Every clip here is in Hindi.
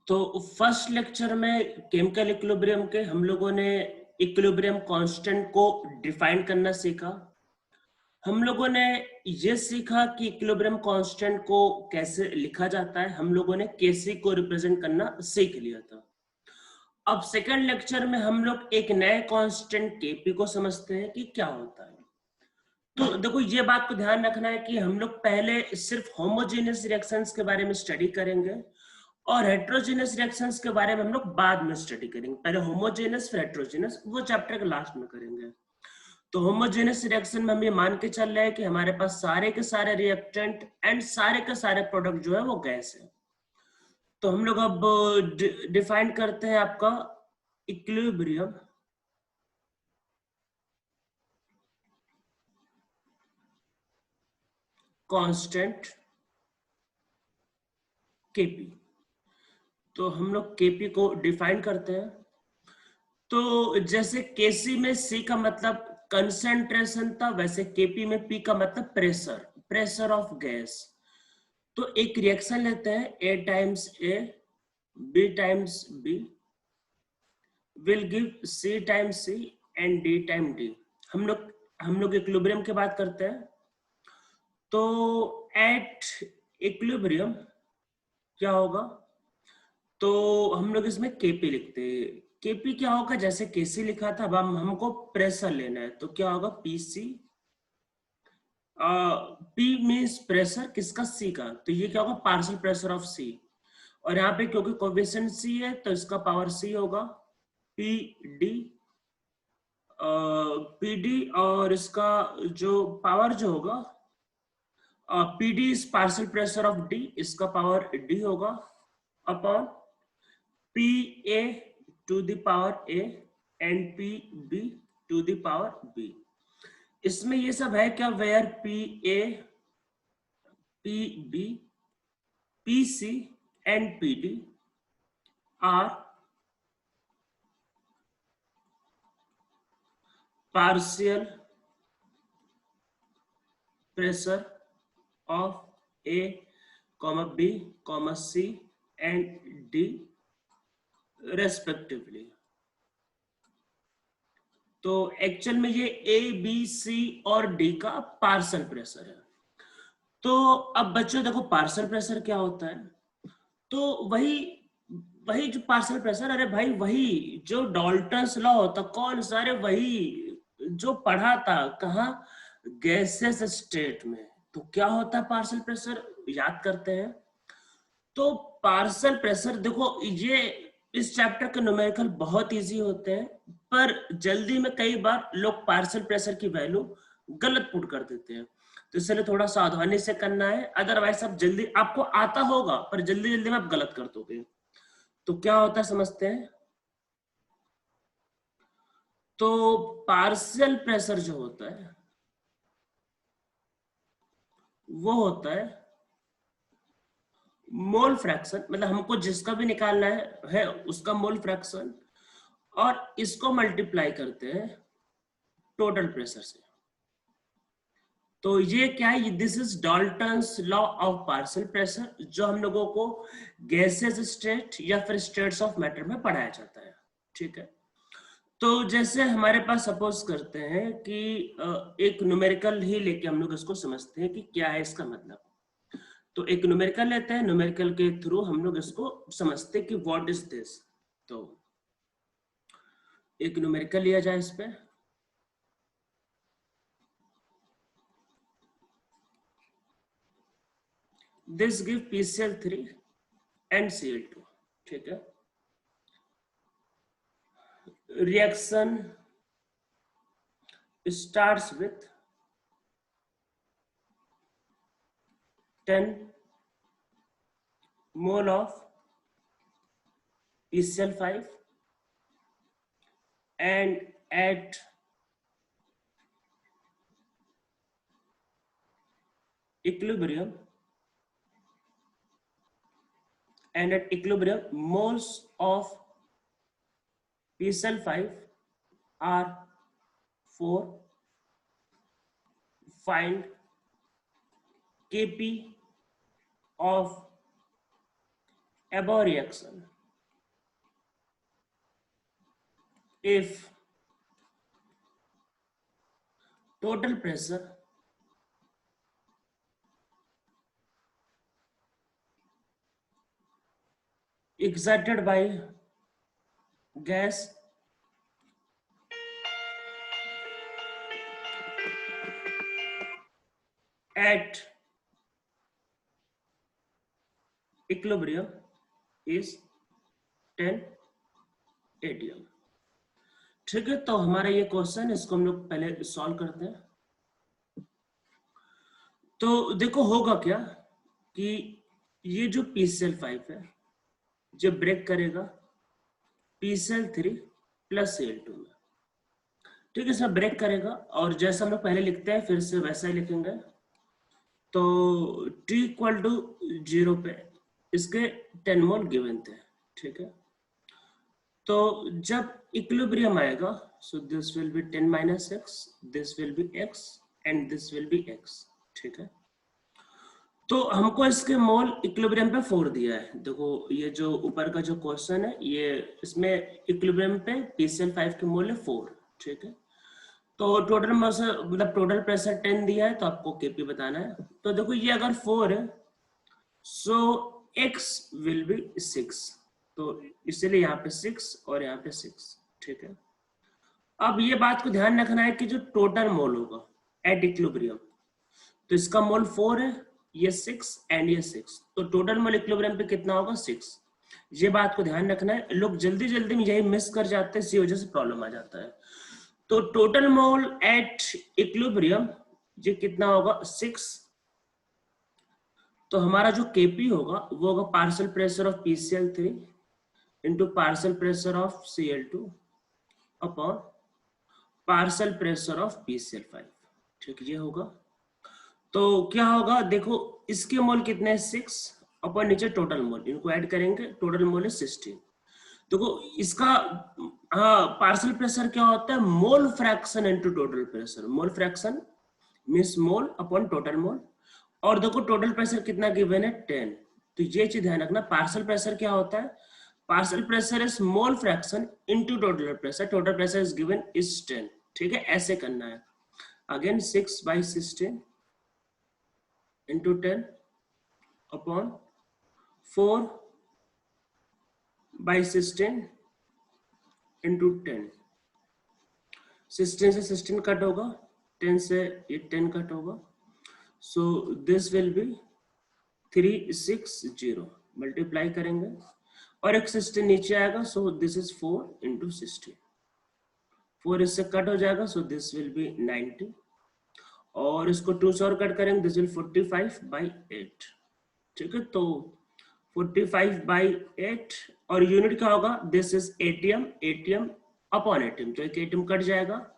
तो फर्स्ट लेक्चर में केमिकल इक्विलिब्रियम के हम लोगों ने इक्विलिब्रियम कांस्टेंट को डिफाइन करना सीखा। हम लोगों ने ये सीखा कि इक्विलिब्रियम कांस्टेंट को कैसे लिखा जाता है। हम लोगों ने केसी को रिप्रेजेंट करना सीख लिया था। अब सेकंड लेक्चर में हम लोग एक नए कांस्टेंट केपी को समझते हैं कि क्या होता है। तो देखो ये बात को ध्यान रखना है कि हम लोग पहले सिर्फ होमोजेनियस रिएक्शंस के बारे में स्टडी करेंगे और हेट्रोजेनियस रिएक्शंस के बारे में हम लोग बाद में स्टडी करेंगे। पहले होमोजेनियस फिर हेट्रोजेनियस, वो चैप्टर के लास्ट में करेंगे। तो होमोजेनियस रिएक्शन में हम ये मान के चल रहे हैं कि हमारे पास सारे के सारे रिएक्टेंट एंड सारे के सारे प्रोडक्ट जो है वो गैस है। तो हम लोग अब डिफाइन करते हैं आपका इक्विलिब्रियम कांस्टेंट केपी। तो हम लोग केपी को डिफाइन करते हैं। तो जैसे केसी में सी का मतलब कंसेंट्रेशन था, वैसे केपी में पी का मतलब प्रेशर, प्रेशर ऑफ गैस। तो एक रिएक्शन लेते हैं, A times A B times B will give C times C and D time D. हम लोग इक्विलिब्रियम की बात करते हैं। तो एट इक्विलिब्रियम क्या होगा, तो हम लोग इसमें केपी लिखते हैं। केपी क्या होगा, जैसे केसी लिखा था, अब हमको प्रेशर लेना है तो क्या होगा पीसी। पी मीन्स प्रेशर किसका, सी का, तो ये क्या होगा पार्शियल प्रेशर ऑफ सी। और यहाँ पे क्योंकि कोएफिशिएंट सी है तो इसका पावर सी होगा पी डी, पी डी। और इसका जो पावर जो होगा P D is partial pressure of D, इसका पावर डी होगा upon P A to the power A and P B to the power B. इसमें ये सब है क्या, where P A P B P C and P D are partial pressure of A, B, C and D respectively। तो एक्चुअल में ये A, B, C और D का पार्शियल प्रेशर है। तो अब बच्चों देखो पार्शियल प्रेशर क्या होता है, तो वही वही जो पार्शियल प्रेशर, अरे भाई वही जो डाल्टन्स लॉ होता, कौन सा, अरे वही जो पढ़ा था, कहा गैसेस स्टेट में। तो क्या होता है पार्शियल प्रेशर, याद करते हैं। तो पार्शियल प्रेशर देखो, ये इस चैप्टर के न्यूमेरिकल बहुत इजी होते हैं, पर जल्दी में कई बार लोग पार्शियल प्रेशर की वैल्यू गलत पुट कर देते हैं। तो इसलिए थोड़ा सावधानी से करना है, अदरवाइज आप जल्दी, आपको आता होगा पर जल्दी जल्दी में आप गलत कर दोगे। तो क्या होता है समझते हैं। तो पार्शियल प्रेशर जो होता है वो होता है मोल फ्रैक्शन, मतलब हमको जिसका भी निकालना है उसका मोल फ्रैक्शन, और इसको मल्टीप्लाई करते हैं टोटल प्रेशर से। तो ये क्या है, this is Dalton's law of partial pressure, जो हम लोगों को गैसेस स्टेट या फिर स्टेट्स ऑफ मैटर में पढ़ाया जाता है। ठीक है, तो जैसे हमारे पास सपोज करते हैं कि एक न्यूमेरिकल ही लेके हम लोग इसको समझते हैं कि क्या है इसका मतलब। तो एक न्यूमेरिकल लेते हैं, न्यूमेरिकल के थ्रू हम लोग इसको समझते हैं कि व्हाट इज दिस। तो एक न्यूमेरिकल लिया जाए इस पे, this give PCl3 and Cl2। ठीक है, reaction starts with 10 mole of PCl5 and at equilibrium moles of PCl5 are 4. Find Kp of above reaction if total pressure exerted by gas at equilibrium is 10 atm। ठीक है, तो हमारा ये क्वेश्चन, इसको हम लोग पहले सॉल्व करते हैं। तो देखो होगा क्या कि ये जो PCl5 है जब ब्रेक करेगा PCl3 प्लस Cl2 में, ठीक है, इसमें ब्रेक करेगा और जैसा हम लोग पहले लिखते हैं फिर से वैसा ही लिखेंगे। तो T इक्वल टू 0 पे इसके 10 मोल गिवन थे, ठीक है। तो जब इक्विलिब्रियम आएगा, so this will be 10 minus x, this will be x and this will be x, ठीक है। तो हमको इसके मोल इक्विलिब्रियम पे 4 दिया है। देखो ये जो ऊपर का जो क्वेश्चन है, ये इसमें इक्विलिब्रियम पे PCl5 के मोल है 4, ठीक है। तो टोटल मतलब टोटल प्रेशर 10 दिया है, तो आपको Kp बताना है। तो देखो ये अगर 4 है, सो x विल बी 6, तो इसलिए यहाँ पे 6 और यहाँ पे 6, ठीक है। अब ये बात को ध्यान रखना है कि जो टोटल मोल होगा एट इक्विलिब्रियम, तो इसका मोल 4 है, ये 6 एंड ये 6, तो टोटल मोल इक्विलिब्रियम पे कितना होगा 6। ये बात को ध्यान रखना है, लोग जल्दी जल्दी में यही मिस कर जाते हैं, इसी वजह से प्रॉब्लम आ जाता है। तो टोटल मोल एट इक्विलिब्रियम ये कितना होगा 6। तो हमारा जो Kp होगा वो होगा partial pressure of PCl3 into partial pressure of Cl2 upon partial pressure of PCl5, ठीक है, ये होगा। तो क्या होगा, देखो इसके मोल कितने हैं 6 अपॉन नीचे टोटल मोल, इनको ऐड करेंगे, टोटल मोल है 16। देखो इसका हाँ पार्शियल प्रेशर क्या होता है, mole fraction into total pressure, mole fraction means mole upon total mole. और देखो टोटल प्रेशर कितना गिवन है 10, तो ये चीज ध्यान रखना। पार्शियल प्रेशर क्या होता है, partial pressure is mole fraction into total pressure, total pressure is given is 10, ठीक है, ऐसे करना है। अगेन 6/16 इंटू 10 अपॉन 4/16 इंटू 10, 16 से 16 कट होगा, 10 से ये 10 कट होगा, so this will be 360, multiply करेंगे और एक 16 नीचे आएगा, सो दिस इज 4 इंटू 16, 4 इससे कट हो जाएगा, सो दिस विल बी 90 और इसको 2 से और कट करेंगे, दिस विल 45/8, ठीक है। तो 45/8 और यूनिट क्या होगा, this is ATM, ATM upon ATM, तो एक एटीएम कट जाएगा,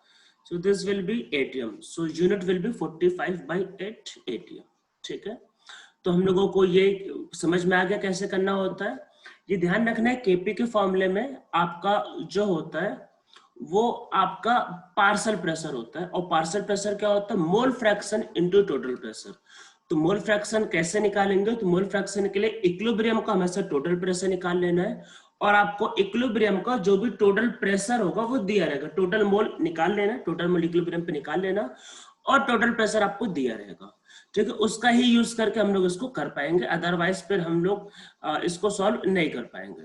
so this will be ATM, so unit will be 45/8 ATM, ठीक है। तो हम लोगों को ये समझ में आ गया कैसे करना होता है। ये ध्यान रखना है Kp के फॉर्मूले में आपका जो होता है वो आपका पार्शियल प्रेशर होता है, और पार्शियल प्रेशर क्या होता है, mole fraction into total pressure. तो मोल फ्रैक्शन कैसे निकालेंगे, तो मोल फ्रैक्शन के लिए इक्विलिब्रियम का हमेशा टोटल प्रेशर निकाल लेना है, और आपको इक्विलिब्रियम का जो भी टोटल प्रेशर होगा वो दिया रहेगा, टोटल मोल निकाल लेना, टोटल मोल इक्विलिब्रियम पे निकाल लेना और टोटल प्रेशर आपको दिया रहेगा, ठीक है। उसका ही यूज करके हम लोग इसको कर पाएंगे, अदरवाइज फिर हम लोग इसको सॉल्व नहीं कर पाएंगे।